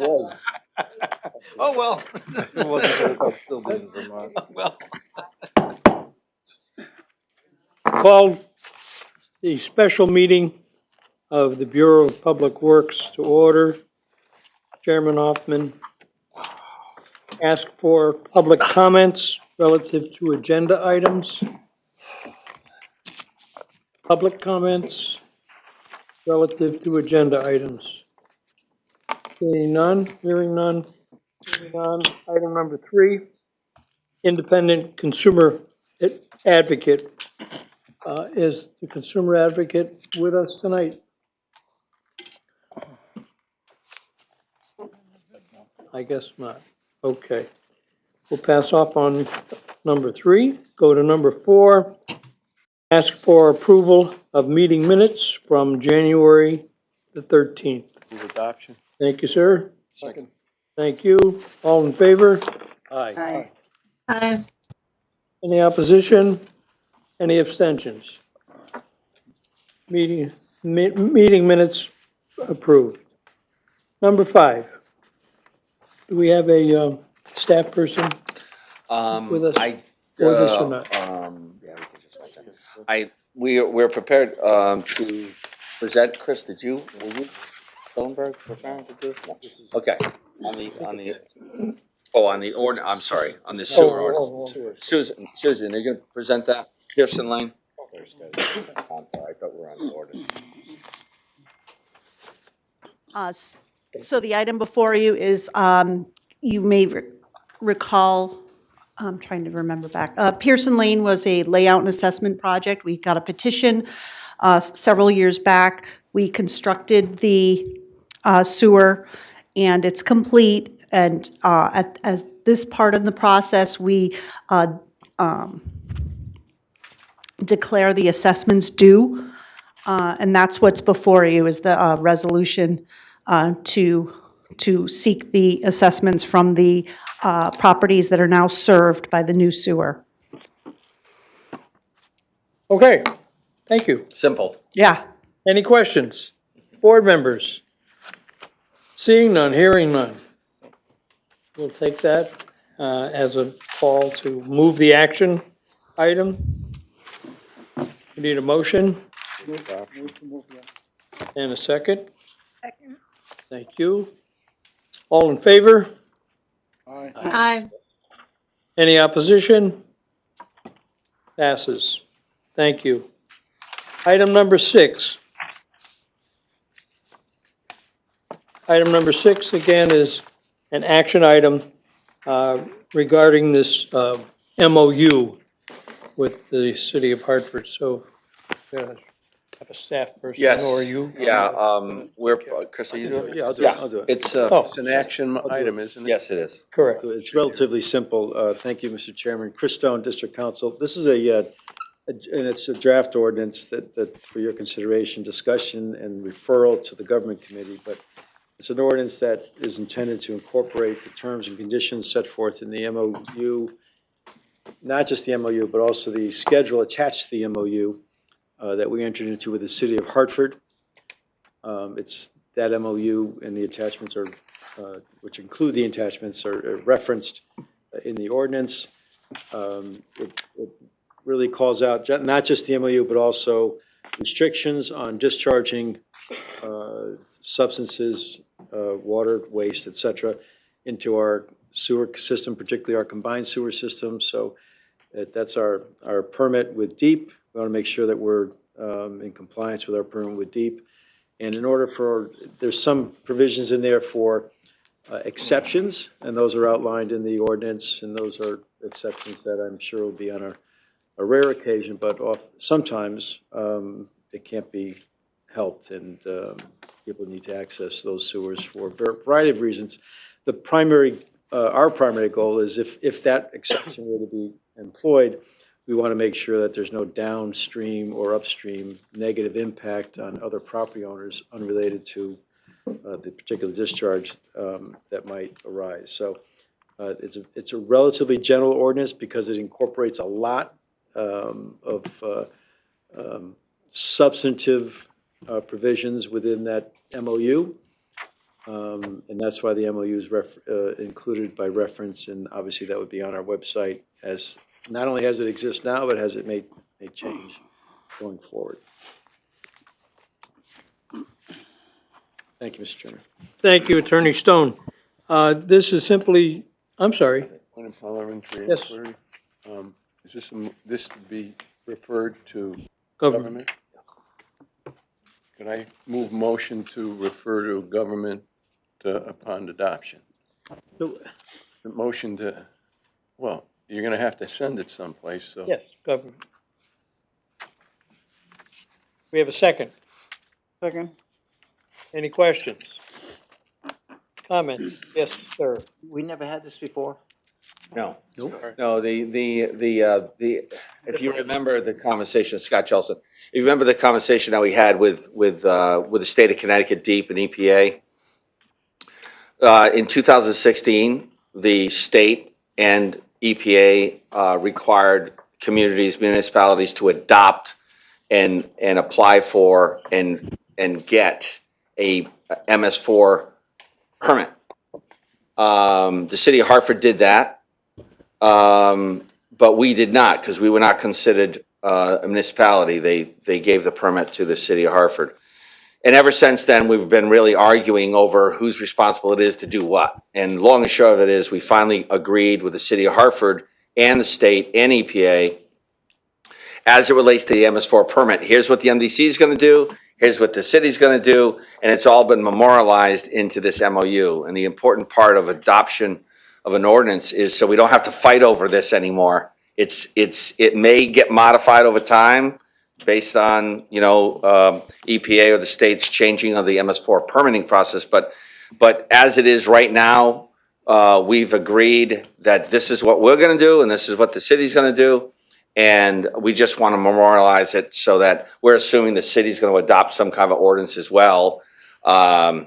Was. Oh, well. It wasn't, but it's still being Vermont. Well. Called the special meeting of the Bureau of Public Works to order. Chairman Hoffman asked for public comments relative to agenda items. Public comments relative to agenda items. Seeing none, hearing none, moving on. Item number 3, independent consumer advocate. Is the consumer advocate with us tonight? I guess not. Okay. We'll pass off on number 3. Go to number 4. Ask for approval of meeting minutes from January the 13th. Move adoption. Thank you, sir. Second. Thank you. All in favor? Aye. Aye. Any opposition? Any abstentions? Meeting minutes approved. Number 5. Do we have a staff person with us? For this or not? Yeah, we can just write that. We're prepared, to present. Chris, were you Stoneberg preparing to do this? Okay, on the order, I'm sorry, on the sewer order. Susan, are you gonna present that? Pearson Lane? I'm sorry, I thought we were on the order. So the item before you is, you may recall, I'm trying to remember back, Pearson Lane was a layout and assessment project. We got a petition several years back. We constructed the sewer, and it's complete. And as this part of the process, we declare the assessments due. And that's what's before you, is the resolution to seek the assessments from the properties that are now served by the new sewer. Okay, thank you. Simple. Yeah. Any questions? Board members? Seeing none, hearing none. We'll take that as a call to move the action item. We need a motion and a second. Second. Thank you. All in favor? Aye. Any opposition? Passes. Thank you. Item number 6. Item number 6, again, is an action item regarding this MOU with the city of Hartford. So, have a staff person or you? Chris, are you doing it? Yeah, I'll do it. It's, It's an action item, isn't it? yes, it is. Correct. It's relatively simple. Thank you, Mr. Chairman. Chris Stone, District Council. This is and it's a draft ordinance that for your consideration, discussion, and referral to the Government Committee. But it's an ordinance that is intended to incorporate the terms and conditions set forth in the MOU, not just the MOU, but also the schedule attached to the MOU that we entered into with the City of Hartford. It's that MOU and the attachments are, which include the attachments, are referenced in the ordinance. It really calls out not just the MOU, but also restrictions on discharging substances, water, waste, et cetera, into our sewer system, particularly our combined sewer system. So that's our permit with DEEP. We want to make sure that we're in compliance with our permit with DEEP. And in order for, there's some provisions in there for exceptions, and those are outlined in the ordinance, and those are exceptions that I'm sure will be on a rare occasion, but sometimes it can't be helped, and people need to access those sewers for a variety of reasons. The primary, our primary goal is if that exception were to be employed, we want to make sure that there's no downstream or upstream negative impact on other property owners unrelated to the particular discharge that might arise. So it's a relatively general ordinance because it incorporates a lot of substantive provisions within that MOU. And that's why the MOU is included by reference, and obviously that would be on our website as, not only as it exists now, but as it may change going forward. Thank you, Mr. Chairman. Thank you, Attorney Stone. This is simply, I'm sorry, Point of parliamentary Yes. inquiry. Is this to be referred to government. government? Could I move motion to refer to government upon adoption? The motion to, well, you're gonna have to send it someplace, so. Yes, government. We have a second. Second. Any questions? Comments? Yes, sir. We never had this before? No. No, if you remember the conversation, Scott Chelson, if you remember the conversation that we had with the state of Connecticut DEEP and EPA, in 2016, the state and EPA required communities, municipalities to adopt and apply for and get a MS4 permit. The city of Hartford did that. But we did not, because we were not considered a municipality. They gave the permit to the city of Hartford. And ever since then, we've been really arguing over whose responsible it is to do what. And long and short of it is, we finally agreed with the city of Hartford and the state and EPA as it relates to the MS4 permit. Here's what the MDC is going to do. Here's what the city's going to do. And it's all been memorialized into this MOU. And the important part of adoption of an ordinance is so we don't have to fight over this anymore. It may get modified over time based on, EPA or the state's changing of the MS4 permitting process, but as it is right now, we've agreed that this is what we're gonna do and this is what the city's gonna do. And we just want to memorialize it so that we're assuming the city's gonna adopt some kind of ordinance as well, that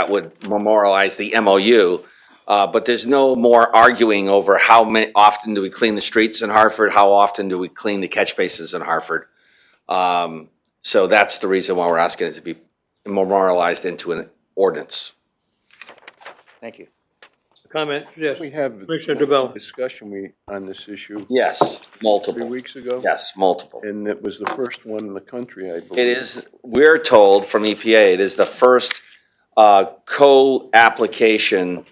would memorialize the MOU. But there's no more arguing over how often do we clean the streets in Hartford, how often do we clean the catch basins in Hartford. So that's the reason why we're asking it to be memorialized into an ordinance. Thank you. Comment? Yes. We have Commissioner DeBella. discussion on this issue Yes, 3 multiple. weeks ago. Yes, multiple. And it was the first one in the country, I believe. It is, we're told from EPA, it is the first co-application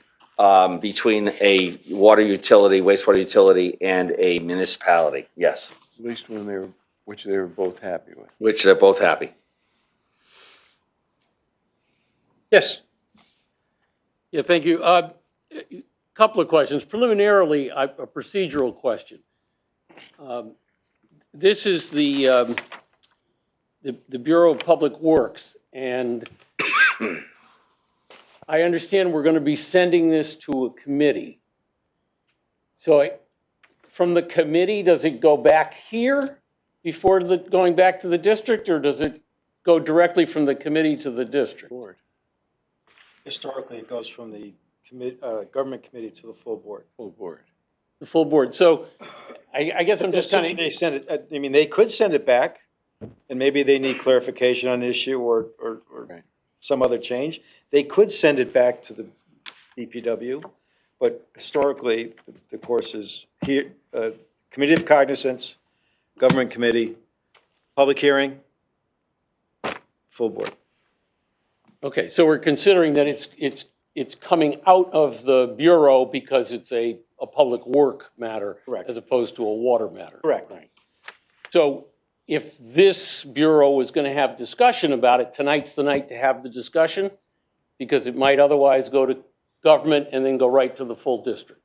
between a water utility, wastewater utility, and a municipality. Yes, At least which they were both happy with. which they're both happy. Yes. Yeah, thank you. Couple of questions. Preliminarily, a procedural question. This is the Bureau of Public Works, and I understand we're going to be sending this to a committee. So from the committee, does it go back here before going back to the district, or does it go directly from the committee to the district? Historically, it goes from the government committee to the full board. Full board. The full board. So I guess I'm just Assuming kind they send it, I mean, they could send it back, and maybe they need clarification on an issue or Right. some other change. They could send it back to the BPW, but historically, the course is here, committee of cognizance, government committee, public hearing, full board. Okay, so we're considering that it's coming out of the Bureau because it's a public work matter. Correct. As opposed to a water matter. Correct. Right. So if this Bureau was going to have discussion about it, tonight's the night to have the discussion? Because it might otherwise go to government and then go right to the full district.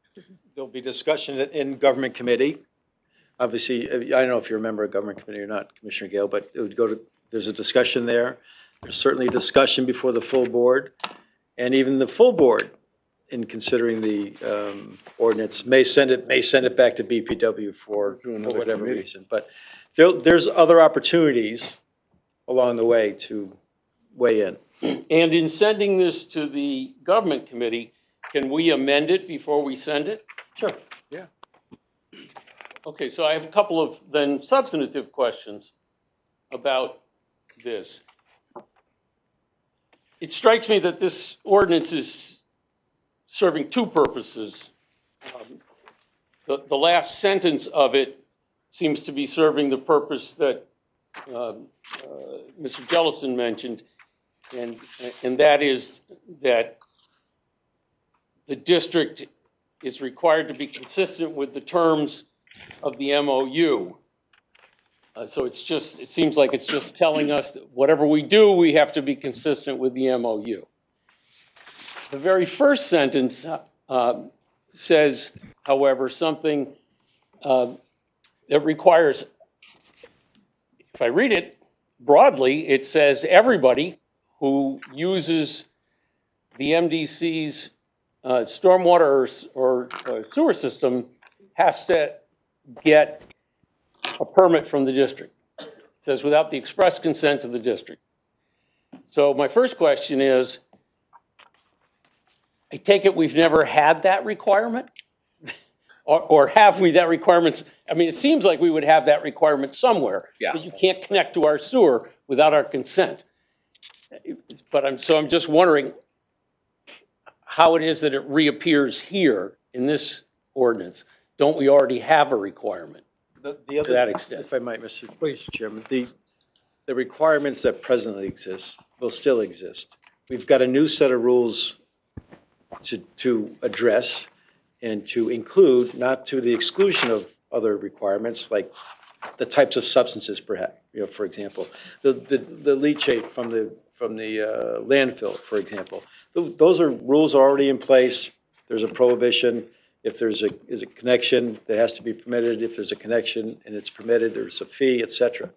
There'll be discussion in government committee. Obviously, I don't know if you remember a government committee or not, Commissioner Gale, but it would go to, there's a discussion there. There's certainly a discussion before the full board. And even the full board, in considering the ordinance, may send it back to BPW for another whatever committee. reason. But there's other opportunities along the way to weigh in. And in sending this to the government committee, can we amend it before we send it? Sure. Yeah. Okay, so I have a couple of then substantive questions about this. it strikes me that this ordinance is serving two purposes. The last sentence of it seems to be serving the purpose that Mr. Jellison mentioned, and that is that the district is required to be consistent with the terms of the MOU. So it seems like it's just telling us that whatever we do, we have to be consistent with the MOU. The very first sentence says, however, something that requires, if I read it broadly, it says everybody who uses the MDC's stormwater or sewer system has to get a permit from the district. It says without the express consent of the district. So my first question is, I take it we've never had that requirement? Or have we that requirement? I mean, it seems like we would have that requirement somewhere. Yeah. That you can't connect to our sewer without our consent. But I'm just wondering how it is that it reappears here in this ordinance. Don't we already have a requirement The to other, that extent? if I might, Mr. Chairman, the requirements that presently exist will still exist. We've got a new set of rules to address and to include, not to the exclusion of other requirements, like the types of substances, perhaps, for example, the leachate from the landfill, for example. Those are rules rules in place. There's a prohibition. If there's a connection that has to be permitted, if there's a connection and it's permitted, there's a fee, et cetera.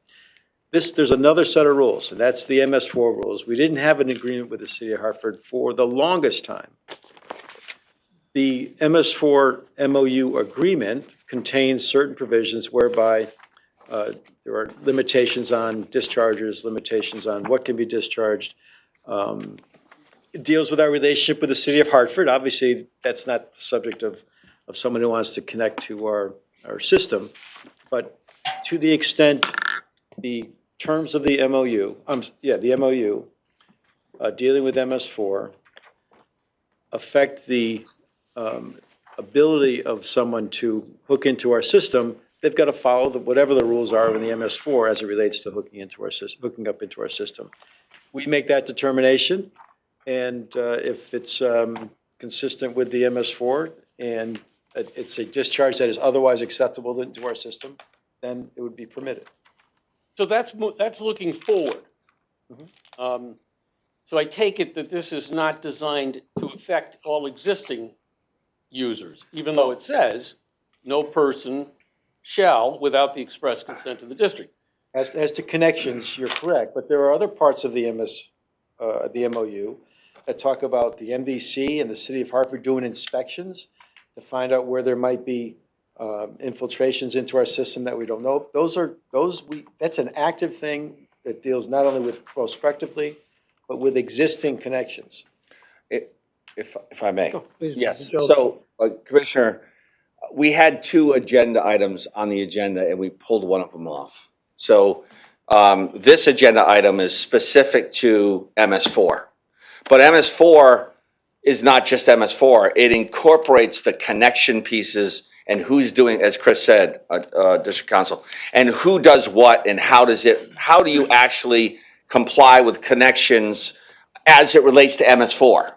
There's another set of rules, and that's the MS4 rules. We didn't have an agreement with the city of Hartford for the longest time. The MS4 MOU agreement contains certain provisions whereby there are limitations on discharges, limitations on what can be discharged. It deals with our relationship with the city of Hartford. Obviously, that's not the subject of someone who wants to connect to our system. But to the extent the terms of the MOU, the MOU dealing with MS4 affect the ability of someone to hook into our system, they've got to follow whatever the rules are in the MS4 as it relates to hooking up into our system. We make that determination, and if it's consistent with the MS4 and it's a discharge that is otherwise acceptable into our system, then it would be permitted. So that's looking forward. So I take it that this is not designed to affect all existing users, even though it says no person shall without the express consent of the district. As to connections, you're correct, but there are other parts of the MOU that talk about the MDC and the city of Hartford doing inspections to find out where there might be infiltrations into our system that we don't know. That's an active thing that deals not only with prospectively, but with existing connections. If I may. Please, Yes, Mr. so Commissioner, we had two agenda items on the agenda and we pulled one of them off. So this agenda item is specific to MS4. But MS4 is not just MS4. It incorporates the connection pieces and who's doing, as Chris said, District Council, and who does what and how do you actually comply with connections as it relates to MS4?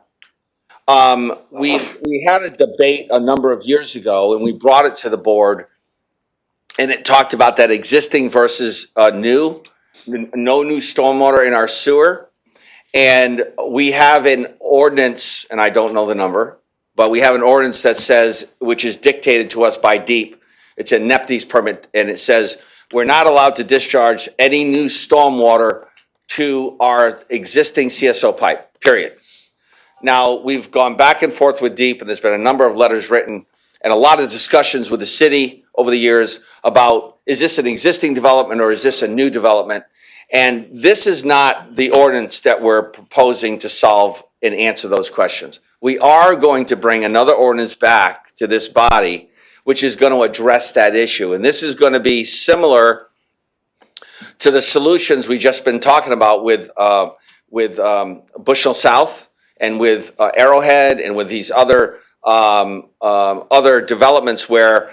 We had a debate a number of years ago and we brought it to the board and it talked about that existing versus no new stormwater in our sewer. And we have an ordinance, and I don't know the number, but we have an ordinance that says, which is dictated to us by DEEP. It's a NEPDES permit, and it says we're not allowed to discharge any new stormwater to our existing CSO pipe, period. Now, we've gone back and forth with DEEP, and there's been a number of letters written and a lot of discussions with the city over the years about, is this an existing development or is this a new development? And this is not the ordinance that we're proposing to solve and answer those questions. We are going to bring another ordinance back to this body, which is going to address that issue. And this is going to be similar to the solutions we've just been talking about with Bushnell South and with Arrowhead and with these other developments where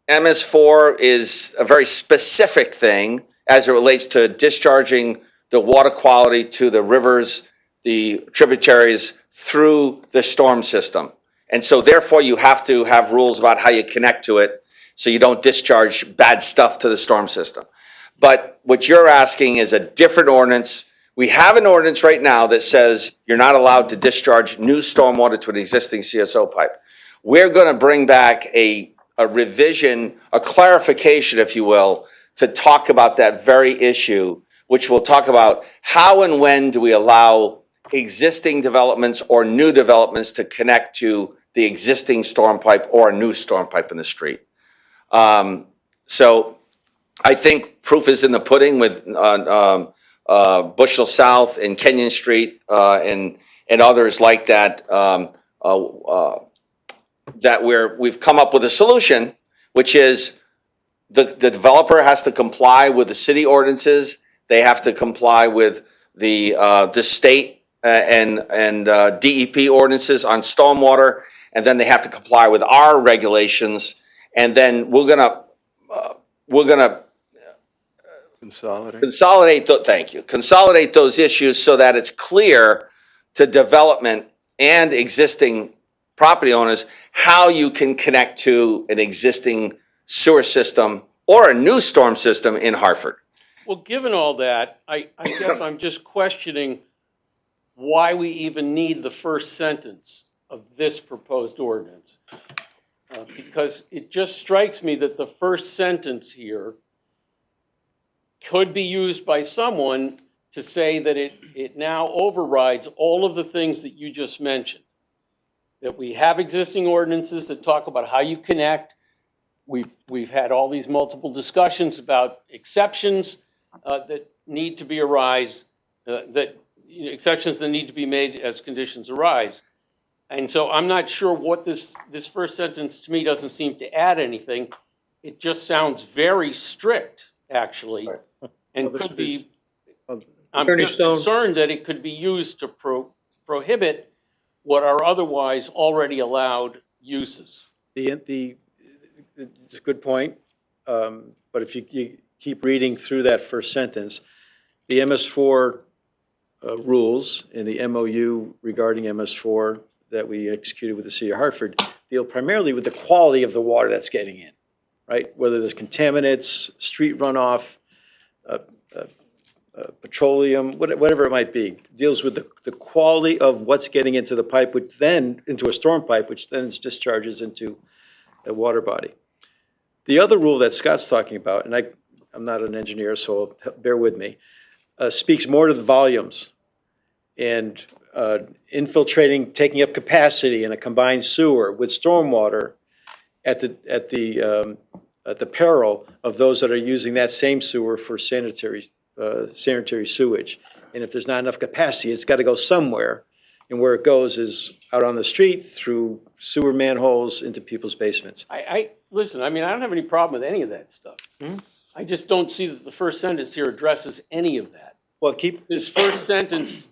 MS4 is a very specific thing as it relates to discharging the water quality to the rivers, the tributaries through the storm system. And so therefore you have to have rules about how you connect to it so you don't discharge bad stuff to the storm system. But what you're asking is a different ordinance. We have an ordinance right now that says you're not allowed to discharge new stormwater to an existing CSO pipe. We're going to bring back a revision, a clarification, if you will, to talk about that very issue, which will talk about how and when do we allow existing developments or new developments to connect to the existing storm pipe or a new storm pipe in the street. So I think proof is in the pudding with Bushnell South and Kenyon Street and others like that. That we've come up with a solution, which is the developer has to comply with the city ordinances. They have to comply with the state and DEP ordinances on stormwater, and then they have to comply with our regulations. And then we're gonna Consolidate. consolidate those issues so that it's clear to development and existing property owners how you can connect to an existing sewer system or a new storm system in Hartford. Well, given all that, I guess I'm just questioning why we even need the first sentence of this proposed ordinance. Because it just strikes me that the first sentence here could be used by someone to say that it now overrides all of the things that you just mentioned. That we have existing ordinances that talk about how you connect. We've had all these multiple discussions about exceptions that need to be exceptions that need to be made as conditions arise. And so I'm not sure what this first sentence to me doesn't seem to add anything. It just sounds very strict, actually, and could be. I'm Attorney just Stone. concerned that it could be used to prohibit what are otherwise already allowed uses. It's a good point, but if you keep reading through that first sentence, the MS4 rules and the MOU regarding MS4 that we executed with the city of Hartford deal primarily with the quality of the water that's getting in, right? Whether there's contaminants, street runoff, petroleum, whatever it might be, deals with the quality of what's getting into the pipe, which then into a storm pipe, which then discharges into a water body. The other rule that Scott's talking about, and I'm not an engineer, so bear with me, speaks more to the volumes and infiltrating, taking up capacity in a combined sewer with stormwater at the peril of those that are using that same sewer for sanitary sewage. And if there's not enough capacity, it's got to go somewhere. And where it goes is out on the street, through sewer manholes, into people's basements. Listen, I mean, I don't have any problem with any of that stuff. I just don't see that the first sentence here addresses any of that. Well, This first sentence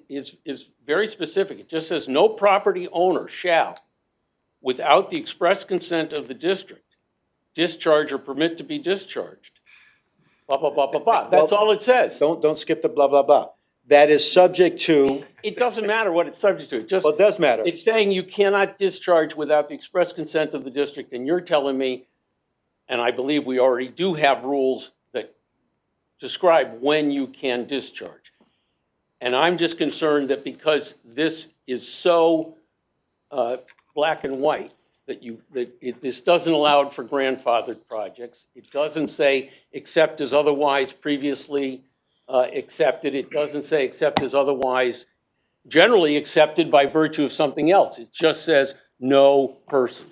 is very specific. It just says, no property owner shall, without the express consent of the district, discharge or permit to be discharged. Blah, blah, blah, blah, blah. That's all it says. Don't skip the blah, blah, blah. That is subject to, It doesn't matter what it's subject to. It just, well, it does matter. it's saying you cannot discharge without the express consent of the district. And you're telling me, and I believe we already do have rules that describe when you can discharge. And I'm just concerned that because this is so black and white, this doesn't allow for grandfathered projects. It doesn't say except as otherwise previously accepted. It doesn't say except as otherwise generally accepted by virtue of something else. It just says no person.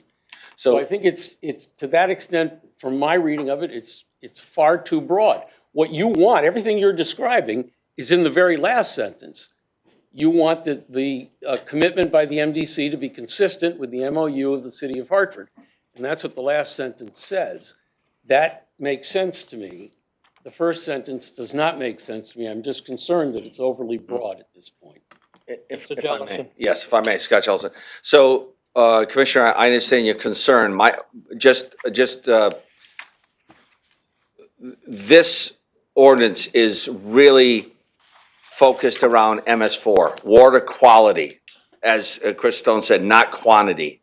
So I think it's to that extent, from my reading of it, it's far too broad. What you want, everything you're describing, is in the very last sentence. You want the commitment by the MDC to be consistent with the MOU of the city of Hartford. And that's what the last sentence says. That makes sense to me. the first sentence does not make sense to me. I'm just concerned that it's overly broad at this point. If Mr. I may, Jellison. yes, if I may, Scott Jellison. So, Commissioner, I understand your concern. This ordinance is really focused around MS4, water quality, as Chris Stone said, not quantity.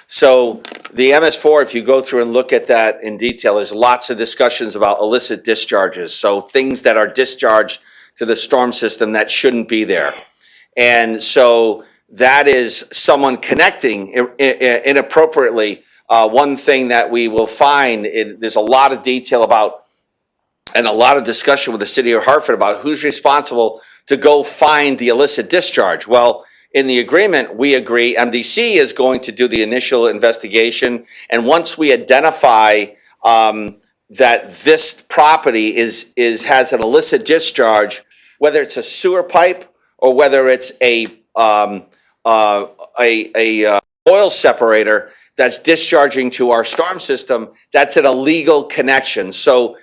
So the MS4, if you go through and look at that in detail, there's lots of discussions about illicit discharges. So things that are discharged to the storm system that shouldn't be there. And so that is someone connecting inappropriately. One thing that we will find, there's a lot of detail about and a lot of discussion with the city of Hartford about who's responsible to go find the illicit discharge. Well, in the agreement, we agree MDC is going to do the initial investigation. And once we identify that this property has an illicit discharge, whether it's a sewer pipe or whether it's a oil separator that's discharging to our storm system, that's an illegal connection. So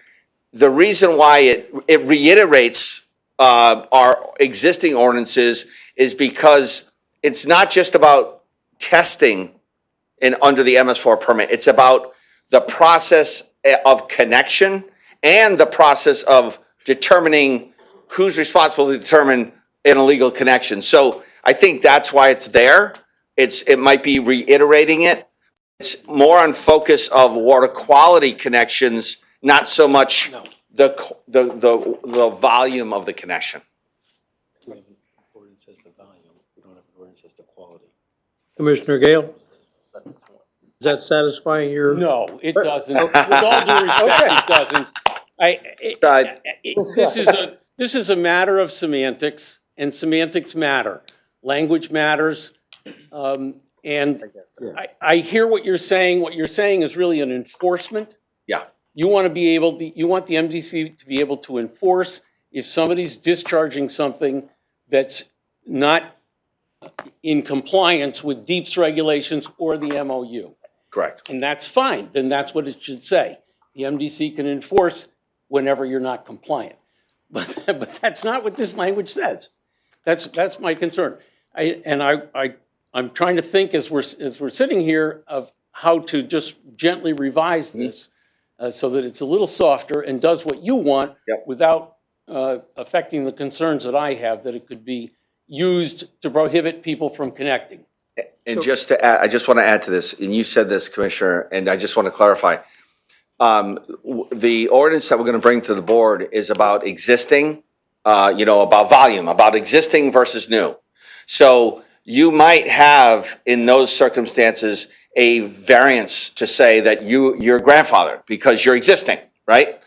the reason why it reiterates our existing ordinances is because it's not just about testing under the MS4 permit. It's about the process of connection and the process of determining who's responsible to determine an illegal connection. So I think that's why it's there. It might be reiterating it. It's more on focus of water quality connections, not so much the volume of the connection. We have an ordinance as the volume, we don't have an ordinance as the quality. Commissioner Gale? Is that satisfying your? No, it doesn't. With all due respect, it doesn't. This is a matter of semantics, and semantics matter. Language matters. And I hear what you're saying. What you're saying is really an enforcement. Yeah. You want you want the MDC to be able to enforce if somebody's discharging something that's not in compliance with DEEP's regulations or the MOU. Correct. And that's fine, then that's what it should say. The MDC can enforce whenever you're not compliant. But that's not what this language says. That's my concern. I'm trying to think as we're sitting here of how to just gently revise this so that it's a little softer and does what you want without affecting the concerns that I have that it could be used to prohibit people from connecting. And just to add, I just want to add to this, and you said this, Commissioner, and I just want to clarify. The ordinance that we're going to bring to the board is about existing, about volume, about existing versus new. So you might have, in those circumstances, a variance to say that you're grandfathered because you're existing, right?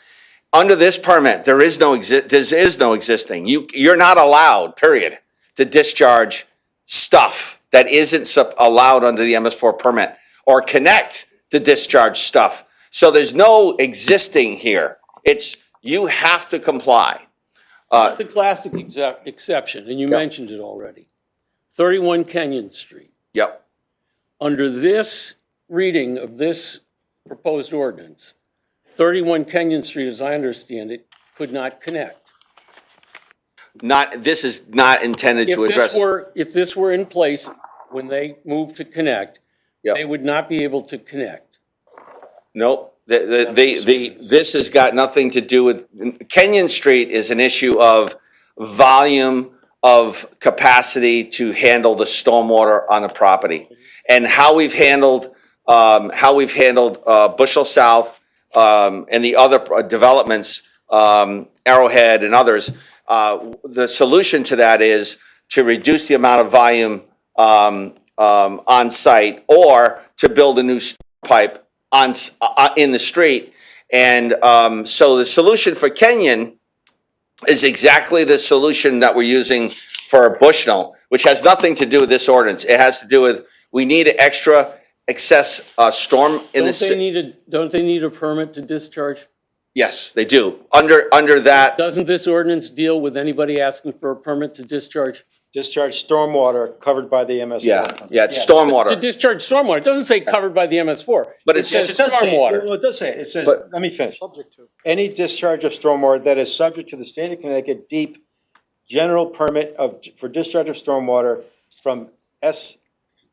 Under this permit, there is no existing. You're not allowed, period, to discharge stuff that isn't allowed under the MS4 permit or connect to discharge stuff. So there's no existing here. It's you have to comply. It's the classic exception, and you mentioned it already. 31 Kenyon Street. Yep. Under this reading of this proposed ordinance, 31 Kenyon Street, as I understand it, could not connect. This is not intended to address. If this were in place when they moved to connect, they would not be able to connect. Nope. This has got nothing to do with, Kenyon Street is an issue of volume of capacity to handle the stormwater on the property. And how we've handled Bushel South and the other developments, Arrowhead and others, the solution to that is to reduce the amount of volume on site or to build a new pipe in the street. And so the solution for Kenyon is exactly the solution that we're using for Bushnell, which has nothing to do with this ordinance. It has to do with, we need extra excess storm in the city. Don't they need a permit to discharge? Yes, they do. Under that, Doesn't this ordinance deal with anybody asking for a permit to discharge? Discharge stormwater covered by the MS4. Yeah, it's To stormwater, discharge stormwater, it doesn't say covered by the MS4. but It it's says just, stormwater. Well, it does say, it says, But- let me finish. Subject to. Any discharge of stormwater that is subject to the state of Connecticut deep general permit for discharge of stormwater from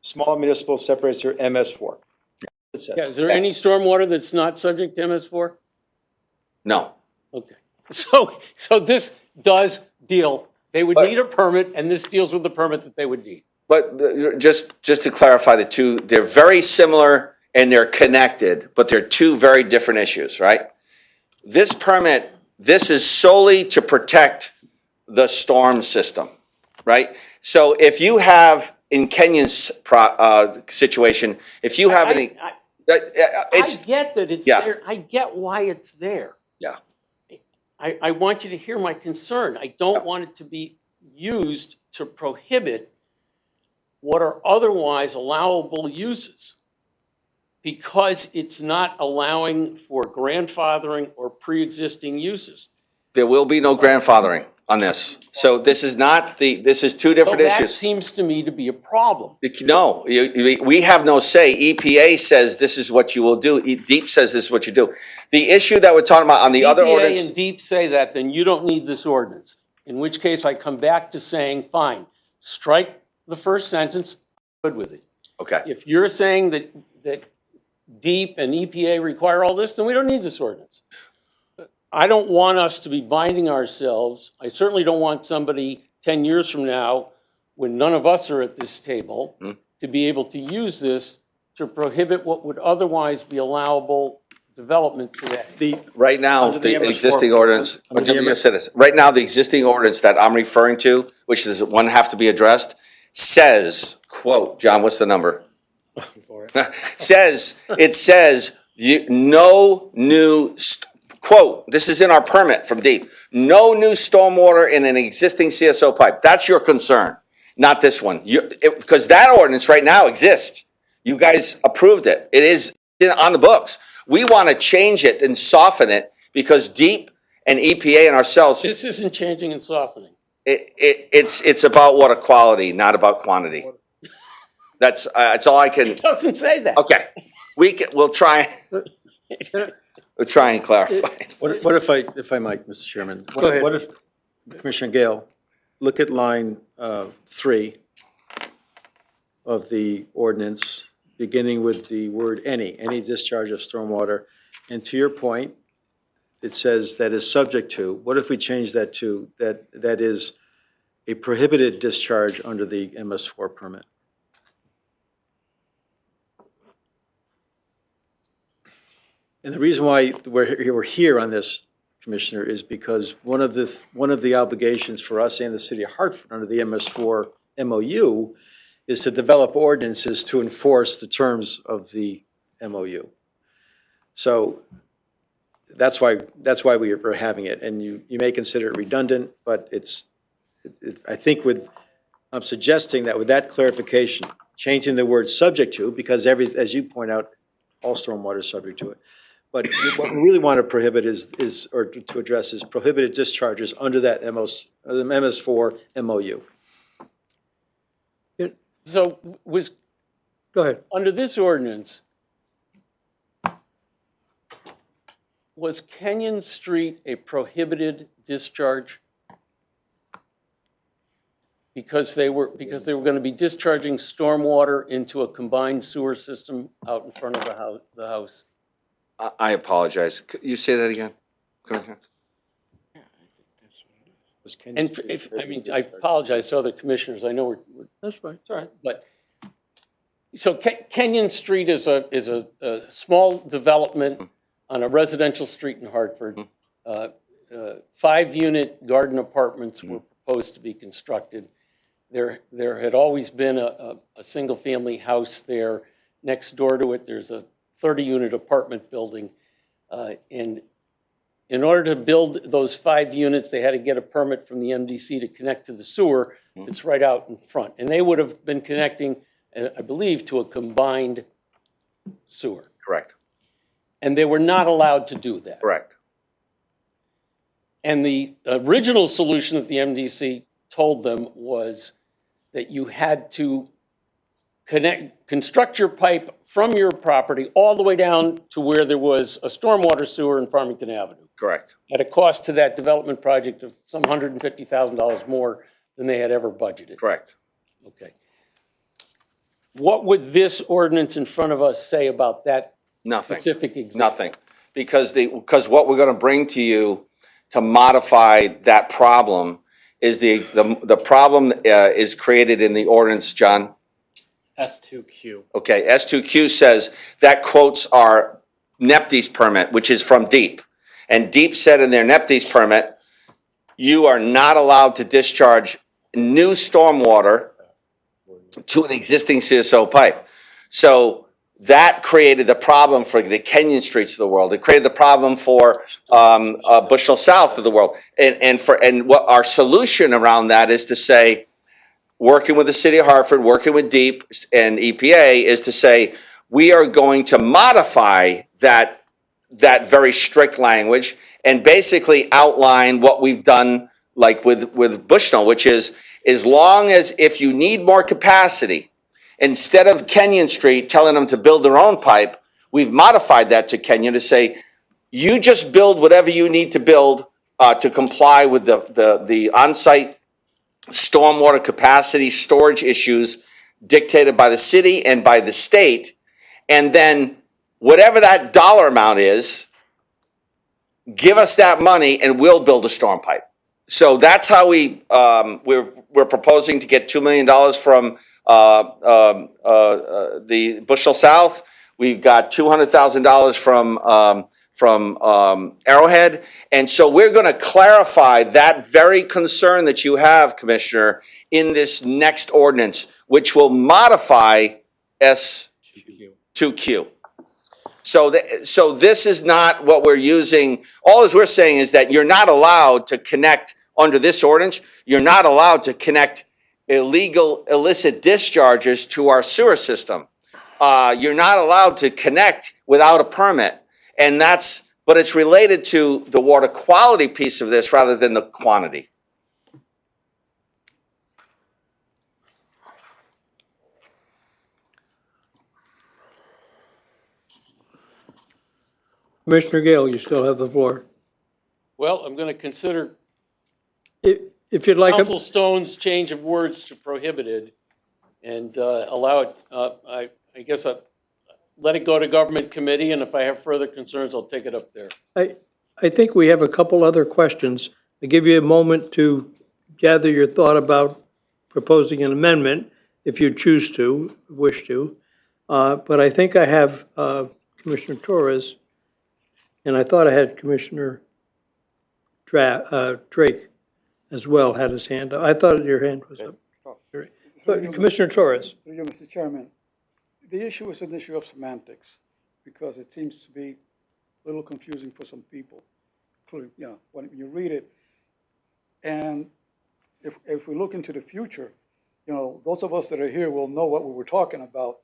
small municipal separator MS4. It says. Yeah, is there any stormwater that's not subject to MS4? no. Okay. So this does deal, they would But- need a permit, and this deals with the permit that they would need. But just to clarify the two, they're very similar and they're connected, but they're two very different issues, right? This permit, this is solely to protect the storm system, right? So if you have, in Kenyon's situation, if you have any, I it's, get that it's Yeah. there, I get why it's there. yeah, I want you to hear my concern. I don't want it to be used to prohibit what are otherwise allowable uses, because it's not allowing for grandfathering or pre-existing uses. there will be no grandfathering on this. So this is not this is two So different that issues. seems to me to be a problem. No, we have no say. EPA says this is what you will do. DEEP says this is what you do. The issue that we're talking about on the other EPA ordinance, and DEEP say that, then you don't need this ordinance. In which case I come back to saying, fine, strike the first sentence, I'm good with it. okay, If you're saying that DEEP and EPA require all this, then we don't need this ordinance. I don't want us to be binding ourselves. I certainly don't want somebody 10 years from now, when none of us are at this table, to be able to use this to prohibit what would otherwise be allowable development today. right now, Under the the MS4 existing ordinance, under the MS right now, the existing ordinance that I'm referring to, which is one have to be addressed, says, quote, John, what's the number? It says, no new, quote, this is in our permit from DEEP, no new stormwater in an existing CSO pipe. That's your concern, not this one. Because that ordinance right now exists. You guys approved it. It is on the books. We want to change it and soften it because DEEP and EPA and ourselves, This isn't changing and softening. it's about water quality, not about quantity. That's all I can. It doesn't say that. Okay, we'll try. We'll try and clarify. What if I might, Mr. Chairman? Go ahead. What if, Commissioner Gale, look at line 3 of the ordinance, beginning with the word any discharge of stormwater. And to your point, it says that is subject to. What if we change that to that is a prohibited discharge under the MS4 permit? And the reason why we're here on this, Commissioner, is because one of the obligations for us and the city of Hartford under the MS4 MOU is to develop ordinances to enforce the terms of the MOU. So that's why we're having it, and you may consider it redundant, but I think I'm suggesting that with that clarification, changing the word subject to, because as you point out, all stormwater is subject to it. But what we really want to prohibit or to address is prohibited discharges under that MS4 MOU. So Go ahead. under this ordinance, was Kenyon Street a prohibited discharge? Because they were going to be discharging stormwater into a combined sewer system out in front of the house. I apologize. Could you say that again? Commissioner? And I apologize to other commissioners, I know That's fine. It's all right. but, so Kenyon Street is a small development on a residential street in Hartford. 5-unit garden apartments were proposed to be constructed. There had always been a single-family house there. Next door to it, there's a 30-unit apartment building. And in order to build those 5 units, they had to get a permit from the MDC to connect to the sewer. It's right out in front. And they would have been connecting, I believe, to a combined sewer. Correct. And they were not allowed to do that. Correct. And the original solution that the MDC told them was that you had to construct your pipe from your property all the way down to where there was a stormwater sewer in Farmington Avenue, Correct. at a cost to that development project of some $150,000 more than they had ever budgeted. Correct. Okay. What would this ordinance in front of us say about that Nothing. specific example? Nothing. Because what we're going to bring to you to modify that problem is the problem is created in the ordinance, John. S2Q. Okay, S2Q says that quotes our NEPDES permit, which is from DEEP. And DEEP said in their NEPDES permit, you are not allowed to discharge new stormwater to an existing CSO pipe. So that created the problem for the Kenyon Streets of the world. It created the problem for Bushnell South of the world. And what our solution around that is to say, working with the city of Hartford, working with DEEP and EPA, is to say, we are going to modify that very strict language and basically outline what we've done, like with Bushnell, which is, as long as if you need more capacity, instead of Kenyon Street telling them to build their own pipe, we've modified that to Kenyon to say, you just build whatever you need to build to comply with the on-site stormwater capacity storage issues dictated by the city and by the state, and then whatever that dollar amount is, give us that money and we'll build a storm pipe. So that's how we're proposing to get $2 million from the Bushnell South. We've got $200,000 from Arrowhead. And so we're going to clarify that very concern that you have, Commissioner, in this next ordinance, which will modify S2Q. So this is not what we're using. All as we're saying is that you're not allowed to connect under this ordinance. You're not allowed to connect illicit discharges to our sewer system. You're not allowed to connect without a permit. But it's related to the water quality piece of this rather than the quantity. Commissioner Gale, you still have the floor. Well, I'm going to consider If you'd like, Council Stone's change of words to prohibited and allow it, I guess, let it go to government committee, and if I have further concerns, I'll take it up there. I think we have a couple other questions. I give you a moment to gather your thought about proposing an amendment, if you choose to, wish to. But I think I have Commissioner Torres, and I thought I had Commissioner Drake as well, had his hand up. I thought your hand was up. But Commissioner Torres. Through you, Mr. Chairman, the issue is an issue of semantics, because it seems to be a little confusing for some people, including, when you read it. And if we look into the future, those of us that are here will know what we were talking about,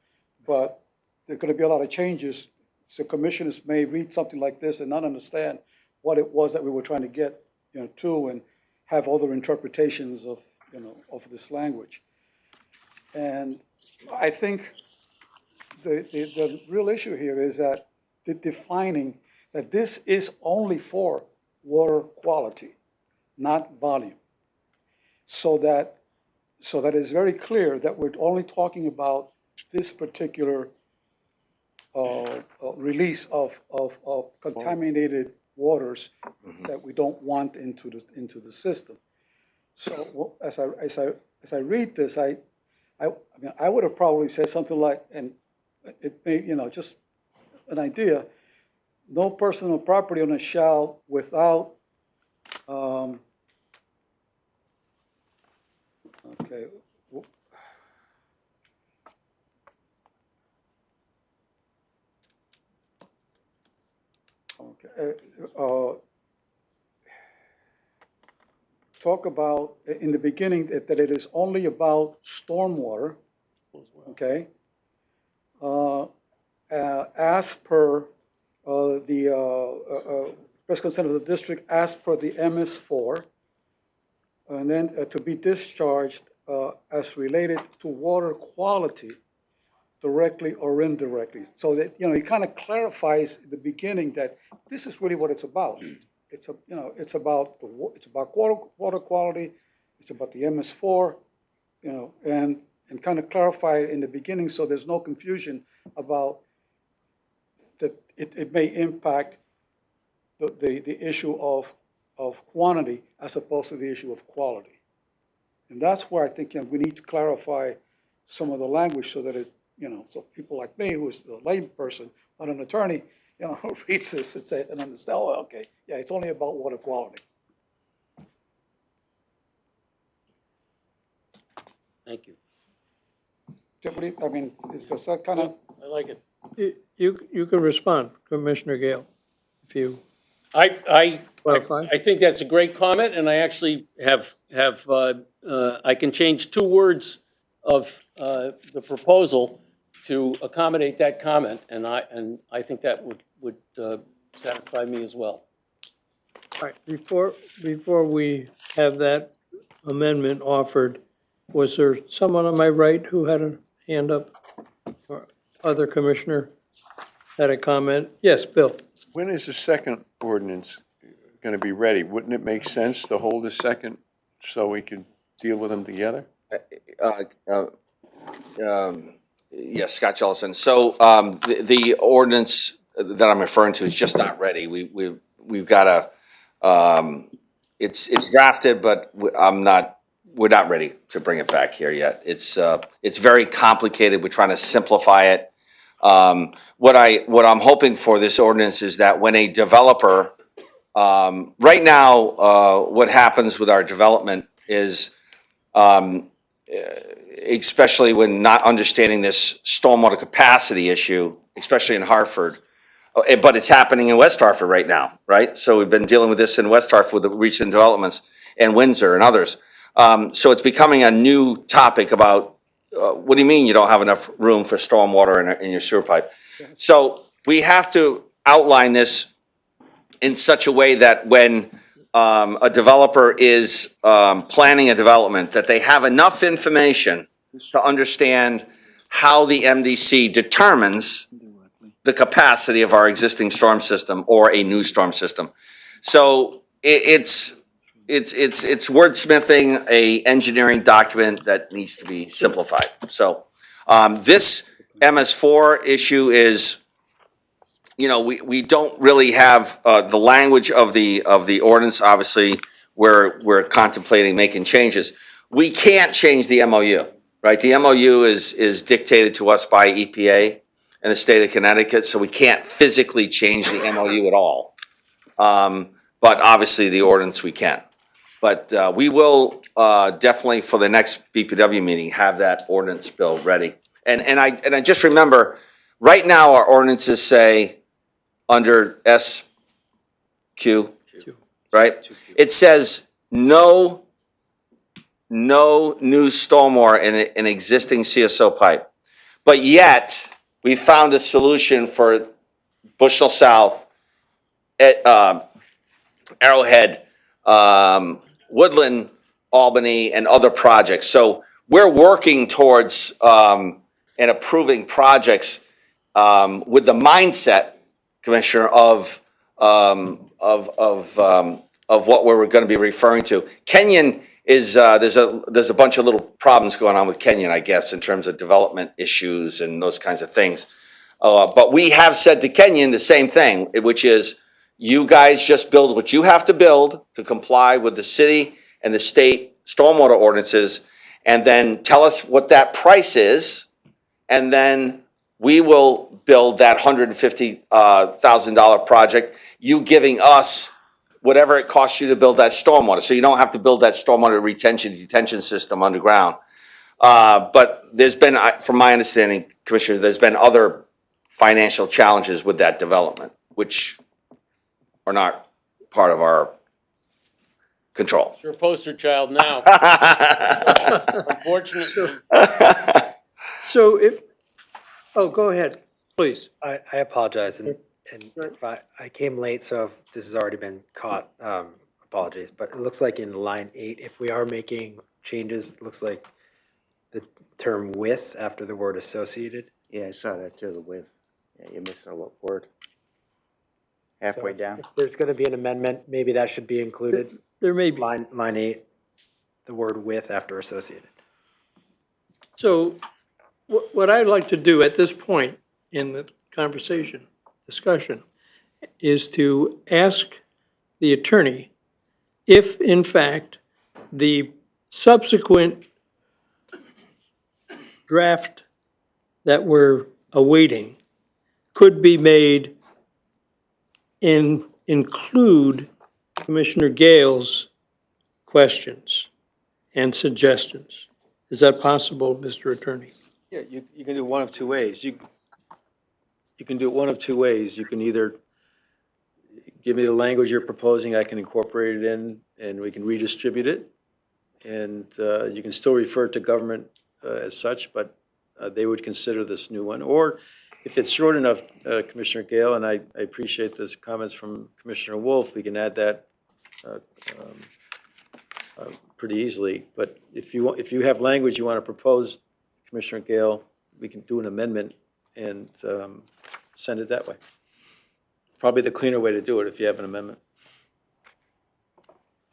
but there's going to be a lot of changes. So commissioners may read something like this and not understand what it was that we were trying to get, to, and have other interpretations of, of this language. And I think the real issue here is that defining that this is only for water quality, not volume. So that it's very clear that we're only talking about this particular release of contaminated waters that we don't want into the system. So as I read this, I mean, I would have probably said something like, and it may, just an idea, no personal property owner shall without, okay. Talk about, in the beginning, that it is only about stormwater, okay? As per the express consent of the district, as per the MS4, and then to be discharged as related to water quality directly or indirectly. So that, it kind of clarifies at the beginning that this is really what it's about. It's it's about it's about water quality, it's about the MS4, and kind of clarify it in the beginning so there's no confusion about that it may impact the issue of quantity as opposed to the issue of quality. And that's where I think we need to clarify some of the language so that so people like me, who's a lay person, not an attorney, who reads this and understand, oh, okay, yeah, it's only about water quality. Thank you. I mean, is that kind of? I like it. You can respond, Commissioner Gale, if you I clarify. think that's a great comment, and I actually have I can change 2 words of the proposal to accommodate that comment, and I think that would satisfy me as well. All right, before we have that amendment offered, was there someone on my right who had a hand up? Or other commissioner had a comment? Yes, Bill. When is the second ordinance going to be ready? Wouldn't it make sense to hold a second so we could deal with them together? Yes, Scott Jellison. So the ordinance that I'm referring to is just not ready. We've got it's drafted, but we're not ready to bring it back here yet. It's very complicated. We're trying to simplify it. What I'm hoping for this ordinance is that when a developer, right now, what happens with our development is, especially when not understanding this stormwater capacity issue, especially in Hartford, but it's happening in West Hartford right now, right? So we've been dealing with this in West Hartford with the recent developments and Windsor and others. So it's becoming a new topic about, what do you mean you don't have enough room for stormwater in your sewer pipe? So we have to outline this in such a way that when a developer is planning a development, that they have enough information to understand how the MDC determines the capacity of our existing storm system or a new storm system. So it's wordsmithing a engineering document that needs to be simplified. So this MS4 issue is, we don't really have the language of the ordinance. Obviously, we're contemplating making changes. We can't change the MOU, right? The MOU is dictated to us by EPA and the state of Connecticut, so we can't physically change the MOU at all. But obviously, the ordinance we can. But we will definitely, for the next BPW meeting, have that ordinance bill ready. And I just remember, right now, our ordinances say under SQ, right? It says no new stormwater in an existing CSO pipe. But yet, we found a solution for Bushnell South, Arrowhead, Woodland, Albany, and other projects. So we're working towards and approving projects with the mindset, Commissioner, of what we're going to be referring to. Kenyon is there's a bunch of little problems going on with Kenyon, I guess, in terms of development issues and those kinds of things. But we have said to Kenyon the same thing, which is, you guys just build what you have to build to comply with the city and the state stormwater ordinances, and then tell us what that price is, and then we will build that $150,000 project, you giving us whatever it costs you to build that stormwater. So you don't have to build that stormwater detention system underground. But there's been, from my understanding, Commissioner, there's been other financial challenges with that development, which are not part of our control. You're a poster child now. Unfortunately. So go ahead, please. I apologize, and if I came late, so if this has already been caught, apologies. But it looks like in line 8, if we are making changes, it looks like the term with after the word associated. Yeah, I saw that too, the with. Yeah, you missed a little word. Halfway So down. If there's gonna be an amendment, maybe that should be included. There may be. Line 8, the word with after associated. So what I'd like to do at this point in the discussion, is to ask the attorney if, in fact, the subsequent draft that we're awaiting could be made include Commissioner Gale's questions and suggestions. Is that possible, Mr. Attorney? Yeah, you can do one of two ways. You can do it one of two ways. You can either give me the language you're proposing, I can incorporate it in, and we can redistribute it. And you can still refer to government as such, but they would consider this new one. Or if it's short enough, Commissioner Gale, and I appreciate this comments from Commissioner Wolf, we can add that pretty easily. But if you have language you want to propose, Commissioner Gale, we can do an amendment and send it that way. Probably the cleaner way to do it if you have an amendment.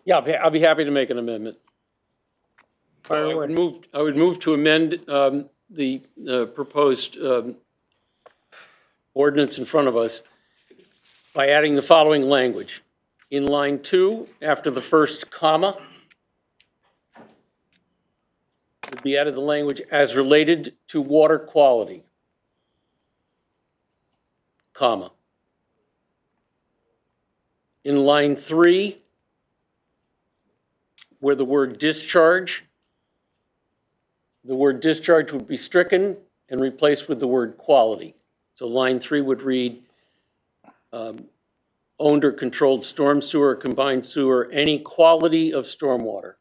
Yeah, I'll be happy to make an amendment. I would move to amend the proposed ordinance in front of us by adding the following language. In line 2, after the first comma, would be added the language as related to water quality, comma. In line 3, where the word discharge would be stricken and replaced with the word quality. So line 3 would read, owned or controlled storm sewer, combined sewer, any quality of stormwater.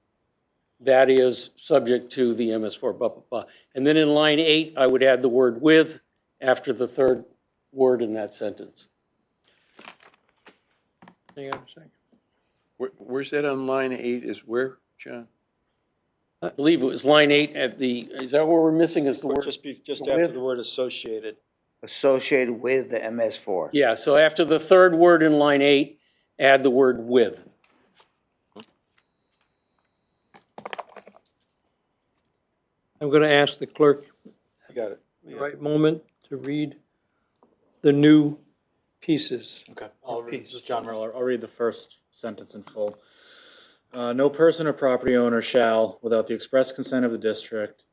That is subject to the MS4, blah, blah, blah. And then in line 8, I would add the word with after the third word in that sentence. Hang on a second. Where's that on line 8 is where, John? I believe it was line 8 at the, is that what we're missing is the word? Just after the word associated. Associated with the MS4. Yeah, so after the third word in line 8, add the word with. I'm going to ask the clerk You got it. at the right moment to read the new pieces. Okay, this is John Merler. I'll read the first sentence in full. No person or property owner shall, without the express consent of the district,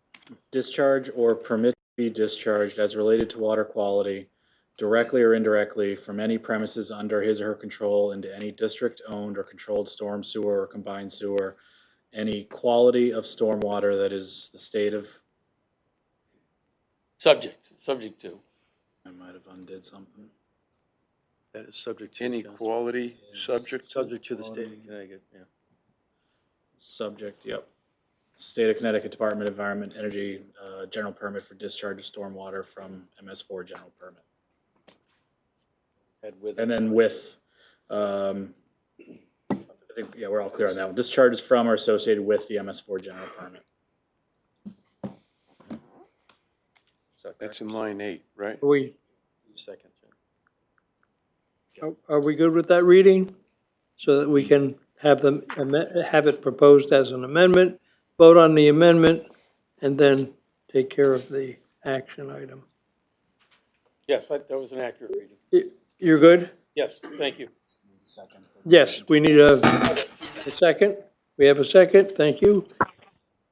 discharge or permit to be discharged as related to water quality, directly or indirectly, from any premises under his or her control into any district-owned or controlled storm sewer or combined sewer, any quality of stormwater that is the state of, Subject to. I might have undid something. That is subject to. Inequality, subject to? Subject to the state of Connecticut, yeah. Subject, yep. State of Connecticut Department of Environment, Energy, general permit for discharge of stormwater from MS4 general permit. And then with, I think, yeah, we're all clear on that one. Discharges from or associated with the MS4 general permit. That's in line 8, right? Second, Are we good with that reading? So that we can have them, have it proposed as an amendment, vote on the amendment, and then take care of the action item. Yes, that was an accurate reading. You're good? Yes, thank you. Yes, we need a second. We have a second, thank you.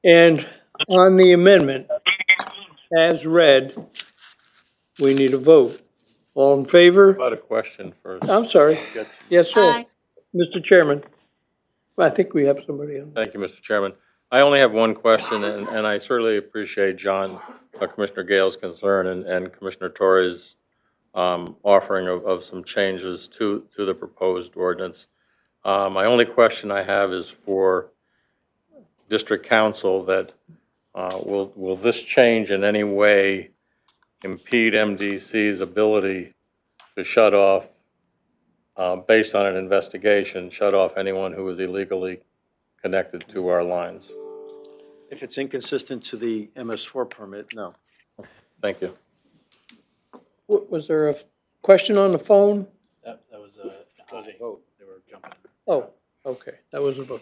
And on the amendment, as read, we need a vote. All in favor? About a question first. I'm sorry. Yes, sir. Aye. Mr. Chairman, I think we have somebody on. Thank you, Mr. Chairman. I only have one question, and I certainly appreciate John, Commissioner Gale's concern and Commissioner Torres' offering of some changes to the proposed ordinance. My only question I have is for District Council that will this change in any way impede MDC's ability to shut off, based on an investigation, shut off anyone who is illegally connected to our lines? If it's inconsistent to the MS4 permit, no. Thank you. Was there a question on the phone? That was a vote. They were jumping. Oh, okay, that was a vote.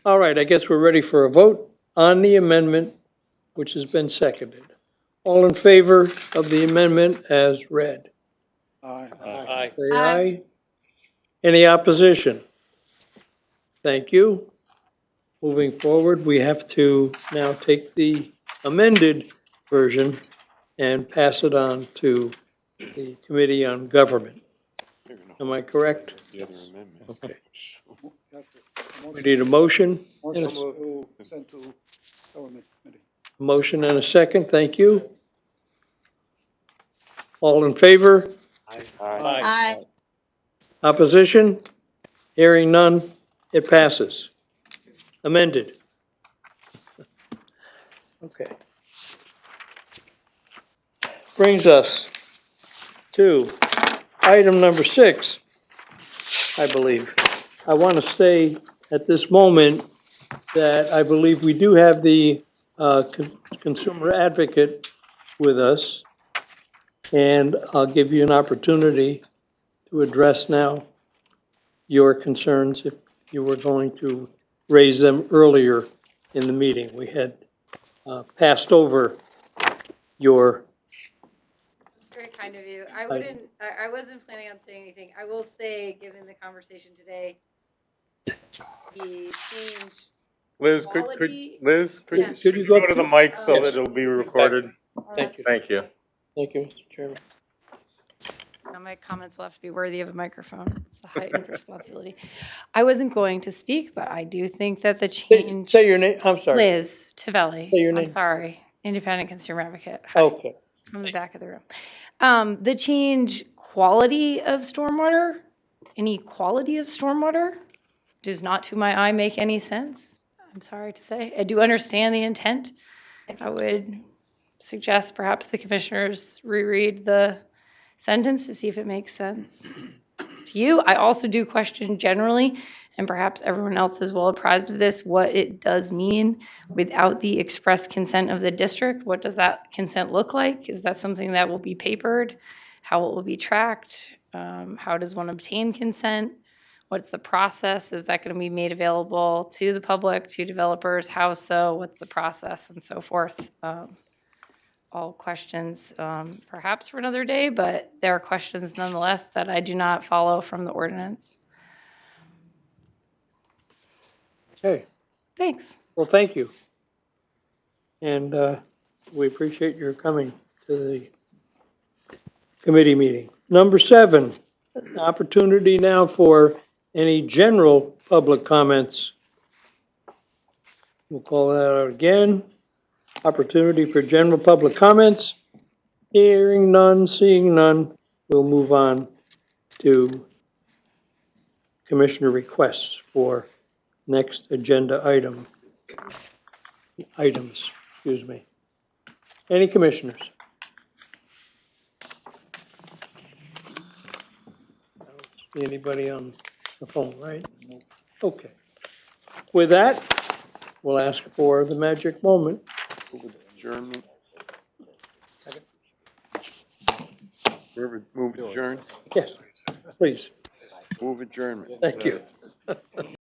All right, I guess we're ready for a vote on the amendment, which has been seconded. All in favor of the amendment as read? Aye. Aye. Say aye. Any opposition? Thank you. Moving forward, we have to now take the amended version and pass it on to the Committee on Government. Am I correct? Yes. Okay. You have to- We need a motion, and Motion a to send to government committee. motion and a second, thank you. All in favor? Aye. Opposition? Hearing none, it passes. Amended. Okay. Brings us to item number 6, I believe. I want to say at this moment that I believe we do have the consumer advocate with us. And I'll give you an opportunity to address now your concerns if you were going to raise them earlier in the meeting. We had passed over your, Very kind of you. I wasn't planning on saying anything. I will say, given the conversation today, the change Liz, quality. could Yeah. Could you go go to the mic so that it'll be recorded? thank you. Thank you. Thank you, Mr. Chairman. Now my comments will have to be worthy of a microphone. It's a heightened responsibility. I wasn't going to speak, but I do think that the change. Say your name, I'm sorry. Liz Tavelli. Say your I'm name. sorry. Independent consumer advocate. Hi. Okay. From the back of the room. The change quality of stormwater, any quality of stormwater, does not to my eye make any sense. I'm sorry to say. I do understand the intent. I would suggest perhaps the commissioners reread the sentence to see if it makes sense to you. I also do question generally, and perhaps everyone else is well apprised of this, what it does mean without the express consent of the district. What does that consent look like? Is that something that will be papered? How it will be tracked? How does one obtain consent? What's the process? Is that going to be made available to the public, to developers? How so? What's the process and so forth? All questions perhaps for another day, but there are questions nonetheless that I do not follow from the ordinance. Okay, Thanks. well, thank you. And we appreciate your coming to the committee meeting. Number 7, an opportunity now for any general public comments. We'll call that out again. Opportunity for general public comments. Hearing none, seeing none, we'll move on to commissioner requests for next agenda items, excuse me. Any commissioners? I don't see anybody on the phone, right? Okay. With that, we'll ask for the magic moment. Adjournment. Move adjourn. Yes, please. Move adjournment. Thank you.